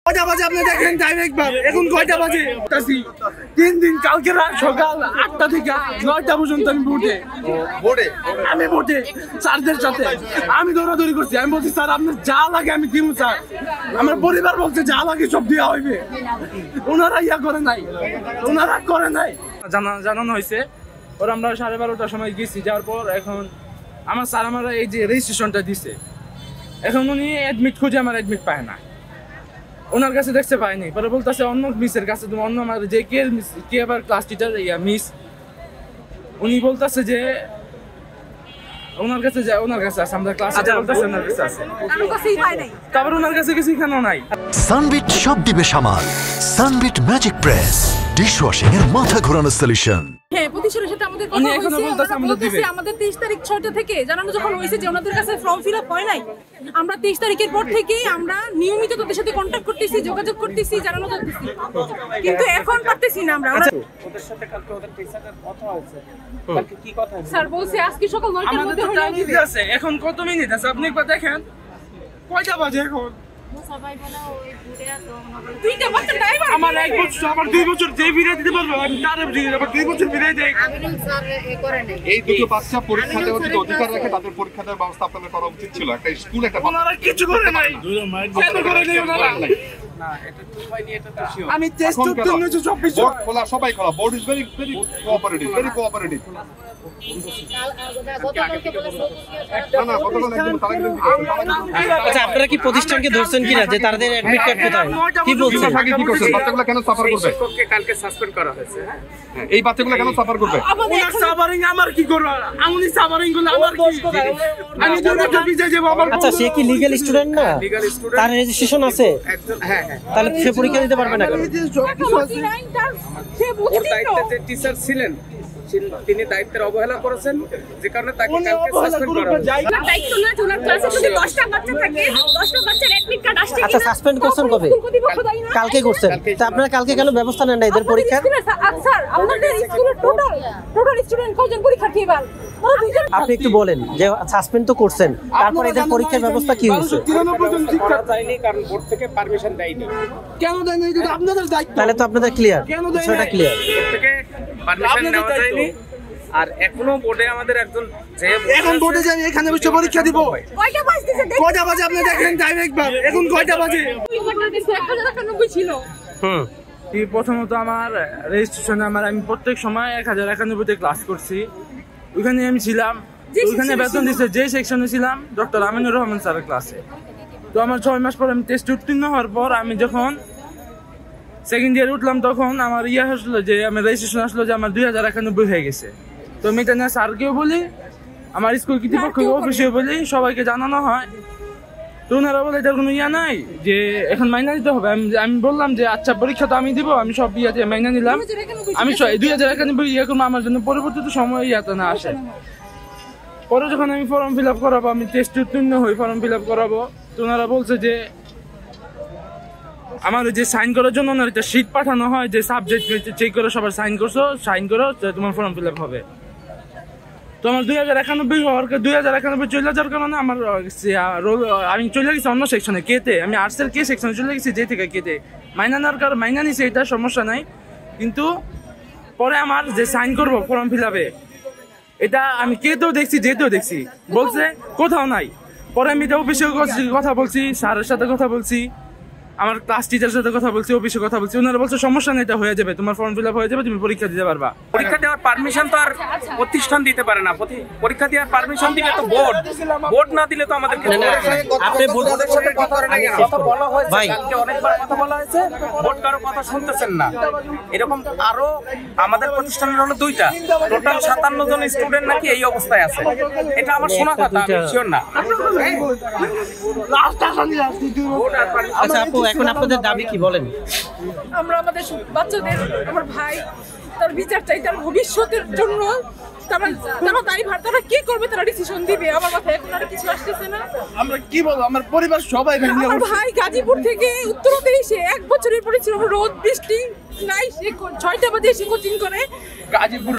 কয়টা বাজে আপনি দেখেন টাইম একবার এখন কয়টা বাজে 3 দিন কালকে রাত সকাল 8টা থেকে 9টা পর্যন্ত আমি বোর্ডে স্যারদের সাথে আমি দৌড়াদৌড়ি করছি। আমি বলছি স্যার আপনার যা লাগে আমি দিব স্যার। আমার পরিবার বলছে যা লাগে সব দেওয়া হইবে। ওনারা করে নাই জানানো হয়েছে। ওরা আমরা 12:30টার সময় গেছি, যাওয়ার পর এখন আমার স্যার আমার এই যে রেজিস্ট্রেশনটা দিছে, এখন উনি অ্যাডমিট খুঁজে আমার অ্যাডমিট পায় না, ওনার কাছে দেখতে পাইনি। পরে বলতেছে অন্য মিসের কাছে, তুমি অন্য আমার যে কে আবার ক্লাস টিচার মিস, উনি বলতেছে যে ওনার কাছে আছে, আমরা ক্লাসে বলতেছে ওনার কাছে আছে, তারপর ওনার কাছে কিছু কেন নাই। সানবিট সব দিবে সামাল। সানবিট ম্যাজিক প্রেস ডিশওয়াশিং এর মাথা ঘোরানো সলিউশন। হ্যাঁ, প্রতিষ্ঠানের সাথে আমাদের কথা হয়েছে, আমাদের 23 তারিখ 6টা থেকে জানানো যখন হয়েছে যে ওনাদের কাছে ফর্ম ফিল আপ হয় নাই, আমরা 23 তারিখের পর থেকে আমরা নিয়মিত তাদের সাথে কন্টাক্ট করতেছি, যোগাযোগ করতেছি, জানানো করতেছি, কিন্তু এখন পারতেছি না আমরা। ওদের সাথে কালকে ওদের টিচারের কথা হয়েছে, কালকে কি কথা হয়েছে স্যার বলছে আজকে সকাল 9টার মধ্যে হয়ে যাবে। আছে এখন কত মিনিট আছে আপনি একবার দেখেন কয়টা বাজে এখন। সবাই বলে ওই ঘুরে আসো, দুইটা বাচ্চা ড্রাইভার আমার 1 বছর আমার 2 বছর যে বিরিয়ানি দিতে পারবো আমি তার আবার 2 বছর বিরিয়ানি দেই। আমিনুল স্যার করে নাই। এই দুটো বাচ্চা পরীক্ষা দেওয়ার যদি অধিকার রাখে তাদের পরীক্ষা দেওয়ার ব্যবস্থা আপনাদের করা উচিত ছিল। একটা স্কুল একটা ওনারা কিছু করে নাই, কেন করে নাই ওনারা? না, এটা তো হয়নি, এটা তো শিওর। আমি টেস্ট করতে 1924 বোর্ড খোলা, সবাই খোলা। Board is very cooperative, very cooperative. না গতকাল একদম তারা একদম আচ্ছা, আপনারা কি প্রতিষ্ঠানকে ধরছেন কিনা যে তাদের অ্যাডমিট কার্ড কোথায়, কি বলছেন? কি করছেন? বাচ্চাগুলো কেন সাফার করবে? শিক্ষককে কালকে সাসপেন্ড করা হয়েছে। হ্যাঁ, এই বাচ্চাগুলো কেন সাফার করবে? ওনার সাবারিং আমার কি করব? আমি সাবারিং গুলো আমার কি? আমি দুটো বিজয় যাব আমার। আচ্ছা, সে কি লিগ্যাল স্টুডেন্ট না? লিগ্যাল স্টুডেন্ট, তার রেজিস্ট্রেশন আছে, একজন। হ্যাঁ, তাহলে সে পরীক্ষা দিতে পারবে না কেন? ওর দায়িত্বে যে টিচার ছিলেন তিনি দায়িত্বের অবহেলা করেছেন, যে কারণে তাকে কালকে সাসপেন্ড করা হয়েছে। দায়িত্ব না, ওনার ক্লাসে যদি 10টা বাচ্চা থাকে, 10টা বাচ্চার অ্যাডমিট কার্ড আসছে কিনা? আচ্ছা, সাসপেন্ড করছেন কবে? কালকে করছেন। তা আপনারা কালকে কেন ব্যবস্থা নেন না এদের পরীক্ষার? স্যার আমাদের স্কুলের টোটাল স্টুডেন্ট কয়জন পরীক্ষার্থী এবার? আপনি একটু বলেন যে সাসপেন্ড তো করছেন, তারপর এদের পরীক্ষার ব্যবস্থা কি হয়েছে? 93 জন শিক্ষক যায়নি, কারণ বোর্ড থেকে পারমিশন দেয়নি। কেন দেন না? এটা আপনাদের দায়িত্ব। তাহলে তো আপনাদের ক্লিয়ার, বিষয়টা ক্লিয়ার। বোর্ড থেকে পারমিশন নেওয়া যায়নি। আর এখনো বোর্ডে আমাদের একজন যে এখন বোর্ডে যাই এখানে বসে পরীক্ষা দিব। কয়টা বাজতেছে? কয়টা বাজে আপনি দেখেন টাইম একবার এখন কয়টা বাজে? 1091 ছিল। প্রথমত আমার রেজিস্ট্রেশনে আমি প্রত্যেক সময় 1091 তে ক্লাস করছি, ওইখানে আমি ছিলাম। ওইখানে বেতন দিচ্ছে যে সেকশনে ছিলাম, ডক্টর আমিনুর রহমান স্যারের ক্লাসে। তো আমার 6 মাস পর আমি টেস্ট উত্তীর্ণ হওয়ার পর আমি যখন সেকেন্ড ইয়ারে উঠলাম, তখন আমার আসলো যে আমার রেজিস্ট্রেশন আসলো যে আমার 2091 হয়ে গেছে। তো আমি এটা নিয়ে স্যারকেও বলি, আমার স্কুল কর্তৃপক্ষ অফিসেও বলি, সবাইকে জানানো হয়। তো ওনারা বলে এটার কোনো নাই, যে এখন মাইনা দিতে হবে। আমি বললাম যে আচ্ছা, পরীক্ষা তো আমি দিব, আমি সব ইয়াতে মাইনা নিলাম। আমি 2091 ইয়ে করবো, আমার জন্য পরবর্তীতে সময় ইয়াতে না আসে। পরে যখন আমি ফর্ম ফিল আপ করাবো, আমি টেস্ট উত্তীর্ণ হই, ফর্ম ফিল আপ করাবো, তো ওনারা বলছে যে আমার যে সাইন করার জন্য ওনার একটা শিট পাঠানো হয়, যে সাবজেক্ট চেক করে সবার সাইন করো তোমার ফর্ম ফিল আপ হবে। তো আমার 2091 হওয়ার 2091 চলে যাওয়ার কারণে আমার আমি চলে গেছি অন্য সেকশনে, কেতে। আমি আর্টসের কে সেকশনে চলে গেছি, যে থেকে কেতে মাইনা নেওয়ার কারণ মাইনা নিছে, এটা সমস্যা নাই। কিন্তু পরে আমার যে সাইন করবো ফর্ম ফিল আপে, এটা আমি কেতেও দেখছি, যেতেও দেখছি, বলছে কোথাও নাই। পরে আমি এটা অফিসে কথা বলছি, স্যারের সাথে কথা বলছি, আমার ক্লাস টিচারের সাথে কথা বলছি, অফিসে কথা বলছি। ওনারা বলছে সমস্যা নেই, এটা হয়ে যাবে, তোমার ফর্ম ফিল আপ হয়ে যাবে, তুমি পরীক্ষা দিতে পারবা। পরীক্ষা দেওয়ার পারমিশন তো আর প্রতিষ্ঠান দিতে পারে না। পরীক্ষা দেওয়ার পারমিশন দিবে তো বোর্ড না দিলে তো আমাদের আপনি বোর্ডের সাথে কথা বলা হয়েছে, কালকে অনেকবার কথা বলা হয়েছে, বোর্ড কারো কথা শুনতেছেন না। এরকম আরো আমাদের প্রতিষ্ঠানের হলো 2টা, টোটাল 57 জন স্টুডেন্ট নাকি এই অবস্থায় আছে। এটা আমার শোনা কথা, আমি শিওর না। আচ্ছা আপু, এখন আপনাদের দাবি কি বলেন? আমরা আমাদের বাচ্চাদের, আমার ভাই তার বিচার চাই, তার ভবিষ্যতের জন্য। তারা কি করবে, তারা ডিসিশন দিবে। আমার মাথায় এখন আর কিছু আসতেছে না। আমরা কি বলবো, আমার পরিবার সবাই ভেঙে আমার ভাই গাজীপুর থেকে উত্তরতে এসে 1 বছরের পরিশ্রম, রোদ বৃষ্টি নাই, সে 6টা বাজে এসে কোচিং করে। গাজীপুর